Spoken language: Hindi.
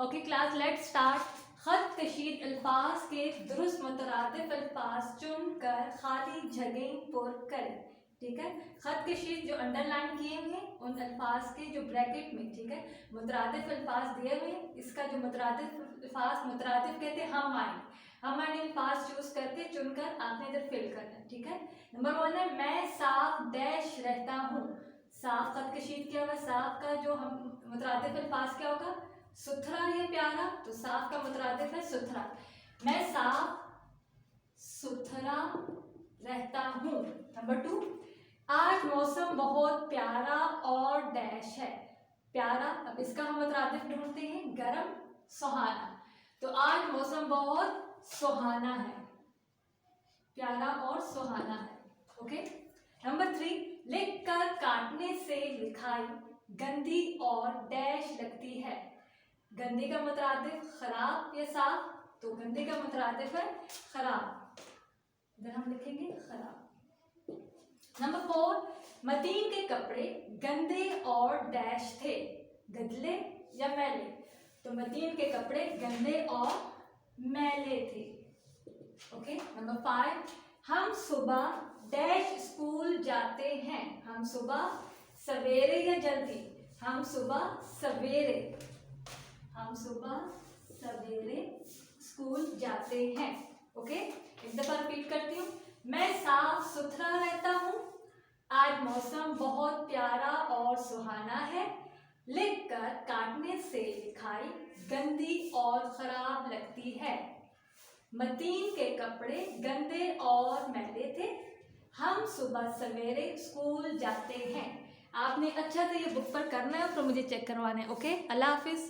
Okay class, let's start. खत कशीद अल्फाज के दुरुस्त मुतरादिफ अल्फाज चुनकर खाली जगह पुर करें। ठीक है, खत कशीद जो अंडरलाइन किए हुए हैं उन अल्फाज के जो ब्रैकेट में, ठीक है, मुतरादिफ अल्फाज दिए हुए हैं, इसका जो मुतरादिफ अल्फाज, मुतरादिफ कहते हैं हम मायने अल्फाज चूज करके चुनकर आपने इधर फिल करना है। ठीक है, नंबर 1 है मैं साफ डैश रहता हूँ। साफ खत कशीद क्या होगा, साफ का जो हम मुतरादिफ अल्फाज क्या होगा, सुथरा या प्यारा, तो साफ का मुतरादिफ है सुथरा। मैं साफ सुथरा रहता हूँ। नंबर 2, आज मौसम बहुत प्यारा और डैश है। प्यारा, अब इसका हम मुतरादिफ ढूंढते हैं, गर्म सुहाना। तो आज मौसम बहुत सुहाना है, प्यारा और सुहाना है। ओके, नंबर 3, लिख कर काटने से लिखाई गंदी और डैश लगती है। गंदी का मुतरादिफ खराब या साफ, तो गंदी का मुतरादिफ है खराब, इधर हम लिखेंगे खराब। नंबर 4, मतीन के कपड़े गंदे और डैश थे, गदले या मैले। तो मतीन के कपड़े गंदे और मैले थे। ओके, नंबर 5, हम सुबह डैश स्कूल जाते हैं। हम सुबह सवेरे या जल्दी, हम सुबह सवेरे, हम सुबह सवेरे स्कूल जाते हैं। ओके, एक दफा रिपीट करती हूँ। मैं साफ सुथरा रहता हूँ, आज मौसम बहुत प्यारा और सुहाना है, लिख कर काटने से लिखाई गंदी और खराब लगती है, मतीन के कपड़े गंदे और मैले थे, हम सुबह सवेरे स्कूल जाते हैं। आपने अच्छा से ये बुक पर करना है और फिर मुझे चेक करवाना है। ओके, अल्लाह हाफिज।